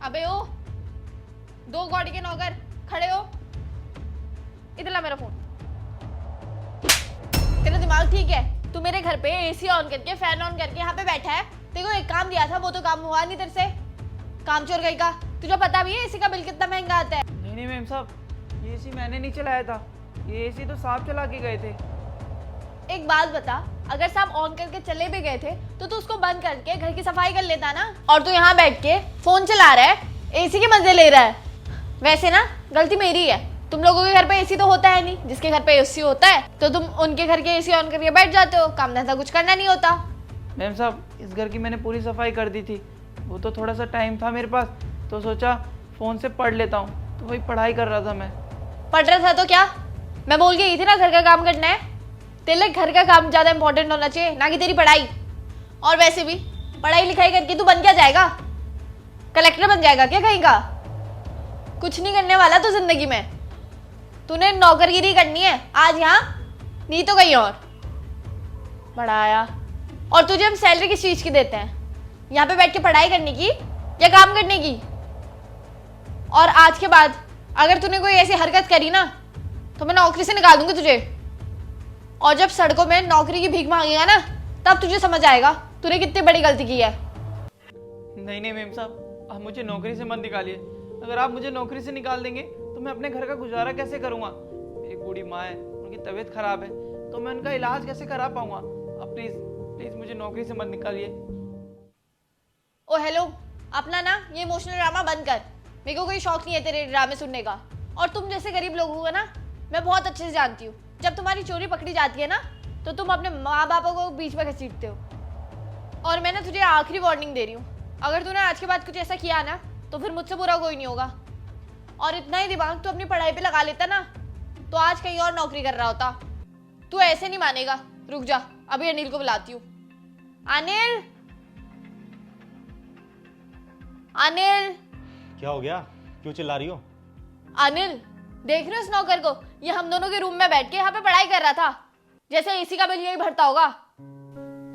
अबे ओ, दो गॉडी के नौकर खड़े हो, इधर ला मेरा फोन। तेरा दिमाग ठीक है? तू मेरे घर पे एसी ऑन करके फैन ऑन करके यहाँ पे बैठा है। तेरे को एक काम दिया था, वो तो काम हुआ नहीं तेरे से। काम चोर गई का। तुझे पता भी है एसी का बिल कितना महंगा आता है? नहीं मैम साहब, ये एसी मैंने नहीं चलाया था, ये एसी तो साहब चला के गए थे। एक बात बता, अगर साहब ऑन करके चले भी गए थे तो तू उसको बंद करके घर की सफाई कर लेता ना। और तू यहाँ बैठ के फोन चला रहा है, एसी के मजे ले रहा है। वैसे ना गलती मेरी है, तुम लोगों के घर पे एसी तो होता है नहीं। जिसके घर पे एसी होता है तो तुम उनके घर के एसी ऑन करके बैठ जाते हो, काम धंधा कुछ करना नहीं होता। मैम साहब, इस घर की मैंने पूरी सफाई कर दी थी, वो तो थोड़ा सा टाइम था मेरे पास तो सोचा फ़ोन से पढ़ लेता हूँ, तो वही पढ़ाई कर रहा था मैं। पढ़ रहा था तो क्या? मैं बोल गई थी ना घर का काम करना है। तेरे लिए घर का काम ज़्यादा इंपॉर्टेंट होना चाहिए ना कि तेरी पढ़ाई। और वैसे भी पढ़ाई लिखाई करके तू बन क्या जाएगा? कलेक्टर बन जाएगा क्या कहीं का? कुछ नहीं करने वाला तो जिंदगी में। तूने नौकरगिरी करनी है आज यहाँ, नहीं तो कहीं और। बड़ा आया। और तुझे हम सैलरी किस चीज की देते हैं? यहाँ पे बैठ के पढ़ाई करने की या काम करने की? और आज के बाद अगर तूने कोई ऐसी हरकत करी ना तो मैं नौकरी से निकाल दूंगी तुझे। और जब सड़कों में नौकरी की भीख मांगेगा ना, तब तुझे समझ आएगा तूने कितनी बड़ी गलती की है। नहीं मैम साहब, आप मुझे नौकरी से मत निकालिए। अगर आप मुझे नौकरी से निकाल देंगे तो मैं अपने घर का गुजारा कैसे करूँगा? मेरी बूढ़ी माँ है, उनकी तबीयत खराब है, तो मैं उनका इलाज कैसे करा पाऊँगा? आप प्लीज़ प्लीज़ मुझे नौकरी से मत निकालिए। ओ हेलो, अपना ना ये इमोशनल ड्रामा बंद कर। मेरे को कोई शौक नहीं है तेरे ड्रामे सुनने का। और तुम जैसे गरीब लोगों को ना मैं बहुत अच्छे से जानती हूँ। जब तुम्हारी चोरी पकड़ी जाती है ना तो तुम अपने माँ बापों को बीच में घसीटते हो। और मैं ना तुझे आखिरी वार्निंग दे रही हूँ, अगर तूने आज के बाद कुछ ऐसा किया ना तो फिर मुझसे बुरा कोई नहीं होगा। और इतना ही दिमाग तू अपनी पढ़ाई पे लगा लेता ना तो आज कहीं और नौकरी कर रहा होता। तू ऐसे नहीं मानेगा। रुक जा, अभी अनिल को बुलाती हूँ। अनिल, अनिल। क्या हो गया? क्यों चिल्ला रही हो? अनिल, देख रहे हो इस नौकर को? ये हम दोनों के रूम में बैठ के यहाँ पे पढ़ाई कर रहा था, जैसे एसी का बिल यही भरता होगा।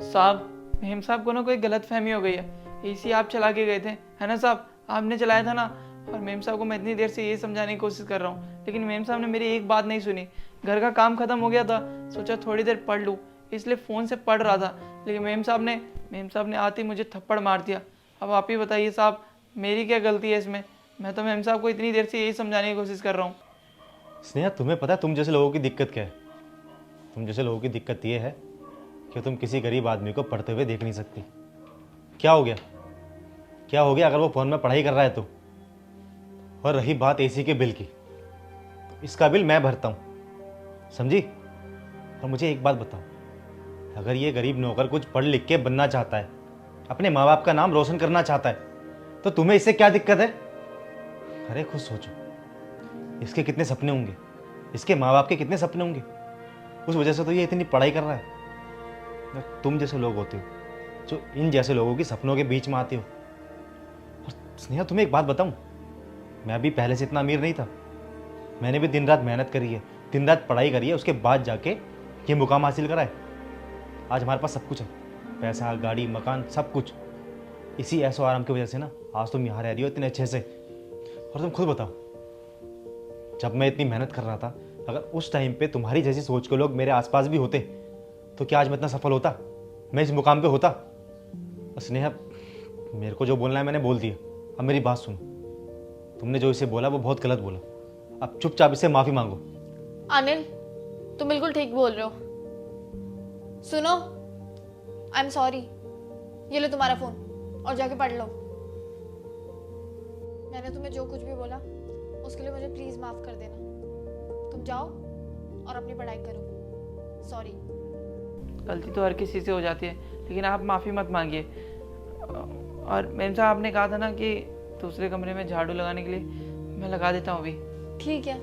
साहब, मेम साहब को ना कोई गलतफहमी हो गई है। एसी आप चला के गए थे, है ना साहब? आपने चलाया था ना। और मेम साहब को मैं इतनी देर से ये समझाने की कोशिश कर रहा हूँ, लेकिन मेम साहब ने मेरी एक बात नहीं सुनी। घर का काम खत्म हो गया था, सोचा थोड़ी देर पढ़ लूँ, इसलिए फ़ोन से पढ़ रहा था। लेकिन मेम साहब ने आते ही मुझे थप्पड़ मार दिया। अब आप ही बताइए साहब, मेरी क्या गलती है इसमें? मैं तो मेम साहब को इतनी देर से यही समझाने की कोशिश कर रहा हूँ। स्नेहा, तुम्हें पता है तुम जैसे लोगों की दिक्कत क्या है? तुम जैसे लोगों की दिक्कत ये है कि तुम किसी गरीब आदमी को पढ़ते हुए देख नहीं सकती। क्या हो गया? क्या हो गया अगर वो फ़ोन में पढ़ाई कर रहा है तो? और रही बात एसी के बिल की, तो इसका बिल मैं भरता हूँ, समझी? और मुझे एक बात बताओ, अगर ये गरीब नौकर कुछ पढ़ लिख के बनना चाहता है, अपने माँ बाप का नाम रोशन करना चाहता है, तो तुम्हें इससे क्या दिक्कत है? अरे खुद सोचो, इसके कितने सपने होंगे, इसके माँ बाप के कितने सपने होंगे। उस वजह से तो ये इतनी पढ़ाई कर रहा है। तुम जैसे लोग होते हो जो इन जैसे लोगों की सपनों के बीच में आते हो। और स्नेहा, तुम्हें एक बात बताऊं, मैं भी पहले से इतना अमीर नहीं था। मैंने भी दिन रात मेहनत करी है, दिन रात पढ़ाई करी है, उसके बाद जाके ये मुकाम हासिल करा है। आज हमारे पास सब कुछ है, पैसा, गाड़ी, मकान, सब कुछ। इसी ऐसो आराम की वजह से ना आज तुम यहाँ रह रही हो इतने अच्छे से। और तुम खुद बताओ, जब मैं इतनी मेहनत कर रहा था, अगर उस टाइम पे तुम्हारी जैसी सोच के लोग मेरे आसपास भी होते तो क्या आज मैं इतना सफल होता? मैं इस मुकाम पे होता? स्नेहा, मेरे को जो बोलना है मैंने बोल दिया, अब मेरी बात सुनो। तुमने जो इसे बोला वो बहुत गलत बोला, अब चुपचाप इससे माफ़ी मांगो। अनिल, तुम बिल्कुल ठीक बोल रहे हो। सुनो, आई एम सॉरी। ये लो तुम्हारा फोन और जाके पढ़ लो। मैंने तुम्हें जो कुछ भी बोला उसके लिए मुझे प्लीज माफ कर देना। तुम जाओ और अपनी पढ़ाई करो। सॉरी। गलती तो हर किसी से हो जाती है, लेकिन आप माफ़ी मत मांगिए। और मैम साहब, आपने कहा था ना कि दूसरे कमरे में झाड़ू लगाने के लिए, मैं लगा देता हूँ अभी। ठीक है।